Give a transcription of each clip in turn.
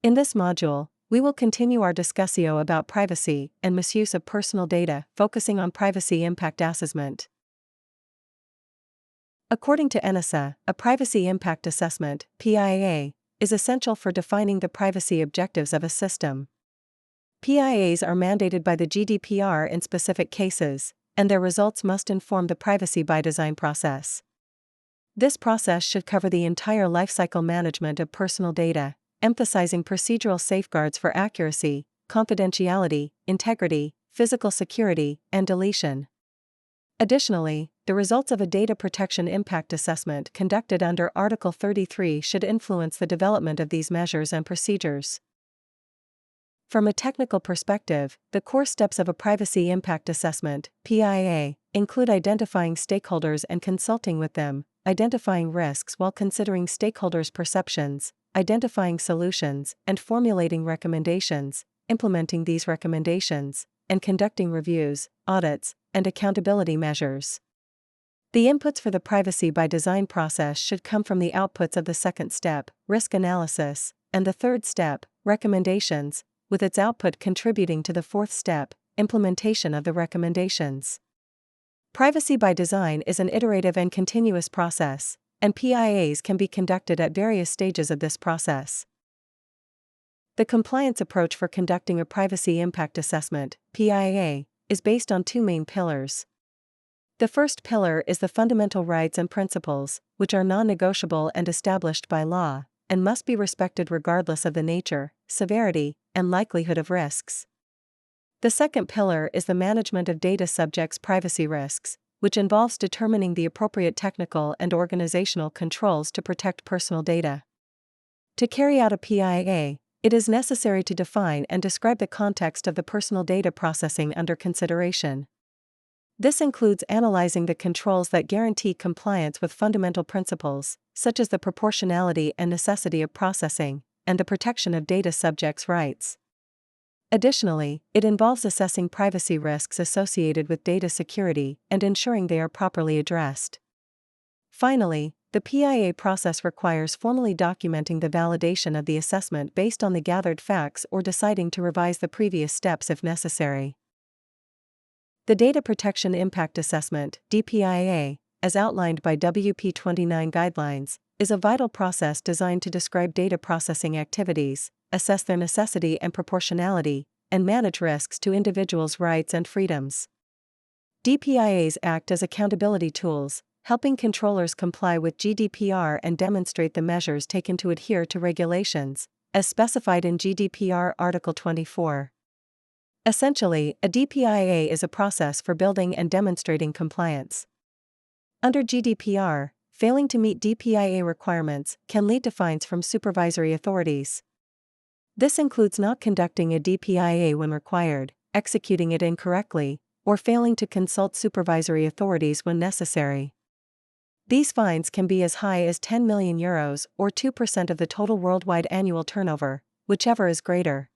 In this module, we will continue our discussion about privacy and misuse of personal data, focusing on privacy impact assessment. According to ENISA, a privacy impact assessment (PIA) is essential for defining the privacy objectives of a system. PIAs are mandated by the GDPR in specific cases, and their results must inform the privacy by design process. This process should cover the entire lifecycle management of personal data, emphasizing procedural safeguards for accuracy, confidentiality, integrity, physical security, and deletion. Additionally, the results of a data protection impact assessment conducted under Article 33 should influence the development of these measures and procedures. From a technical perspective, the core steps of a privacy impact assessment (PIA) include identifying stakeholders and consulting with them, identifying risks while considering stakeholders' perceptions, identifying solutions and formulating recommendations, implementing these recommendations, and conducting reviews, audits, and accountability measures. The inputs for the privacy by design process should come from the outputs of the second step, risk analysis, and the third step, recommendations, with its output contributing to the fourth step, implementation of the recommendations. Privacy by design is an iterative and continuous process, and PIAs can be conducted at various stages of this process. The compliance approach for conducting a privacy impact assessment, PIA, is based on two main pillars. The first pillar is the fundamental rights and principles, which are non-negotiable and established by law, and must be respected regardless of the nature, severity, and likelihood of risks. The second pillar is the management of data subjects' privacy risks, which involves determining the appropriate technical and organizational controls to protect personal data. To carry out a PIA, it is necessary to define and describe the context of the personal data processing under consideration. This includes analyzing the controls that guarantee compliance with fundamental principles, such as the proportionality and necessity of processing, and the protection of data subjects' rights. Additionally, it involves assessing privacy risks associated with data security and ensuring they are properly addressed. Finally, the PIA process requires formally documenting the validation of the assessment based on the gathered facts or deciding to revise the previous steps if necessary. The Data Protection Impact Assessment (DPIA), as outlined by WP29 guidelines, is a vital process designed to describe data processing activities, assess their necessity and proportionality, and manage risks to individuals' rights and freedoms. DPIAs act as accountability tools, helping controllers comply with GDPR and demonstrate the measures taken to adhere to regulations, as specified in GDPR Article 24. Essentially, a DPIA is a process for building and demonstrating compliance. Under GDPR, failing to meet DPIA requirements can lead to fines from supervisory authorities. This includes not conducting a DPIA when required, executing it incorrectly, or failing to consult supervisory authorities when necessary. These fines can be as high as €10 million or 2% of the total worldwide annual turnover, whichever is greater.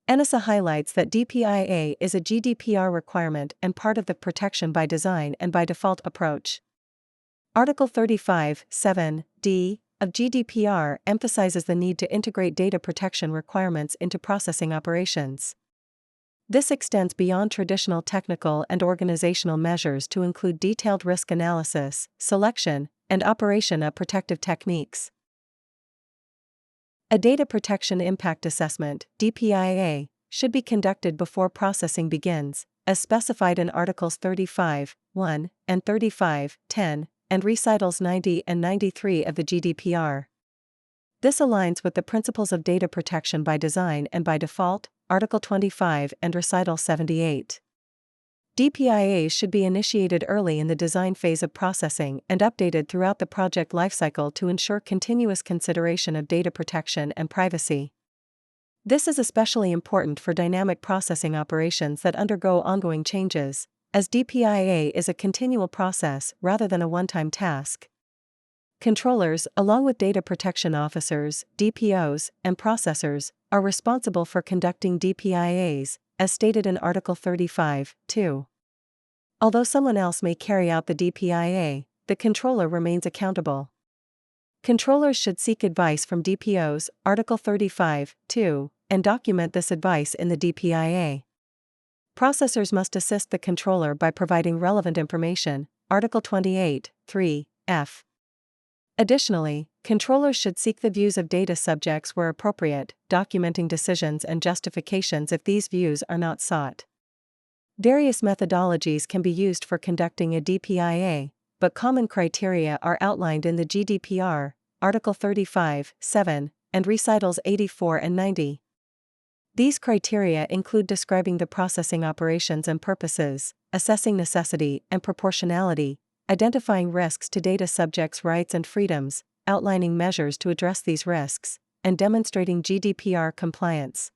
ENISA highlights that DPIA is a GDPR requirement and part of the protection by design and by default approach. Article 35(7)(d) of GDPR emphasizes the need to integrate data protection requirements into processing operations. This extends beyond traditional technical and organizational measures to include detailed risk analysis, selection, and operation of protective techniques. A Data Protection Impact Assessment (DPIA) should be conducted before processing begins, as specified in Articles 35(1) and 35(10), and recitals 90 and 93 of the GDPR. This aligns with the principles of data protection by design and by default, Article 25 and Recital 78. DPIAs should be initiated early in the design phase of processing and updated throughout the project lifecycle to ensure continuous consideration of data protection and privacy. This is especially important for dynamic processing operations that undergo ongoing changes, as DPIA is a continual process rather than a one-time task. Controllers, along with data protection officers, DPOs, and processors, are responsible for conducting DPIAs, as stated in Article 35(2). Although someone else may carry out the DPIA, the controller remains accountable. Controllers should seek advice from DPOs, Article 35(2), and document this advice in the DPIA. Processors must assist the controller by providing relevant information, Article 28(3)(f). Additionally, controllers should seek the views of data subjects where appropriate, documenting decisions and justifications if these views are not sought. Various methodologies can be used for conducting a DPIA, but common criteria are outlined in the GDPR, Article 35(7), and Recitals 84 and 90. These criteria include describing the processing operations and purposes, assessing necessity and proportionality, identifying risks to data subjects' rights and freedoms, outlining measures to address these risks, and demonstrating GDPR compliance.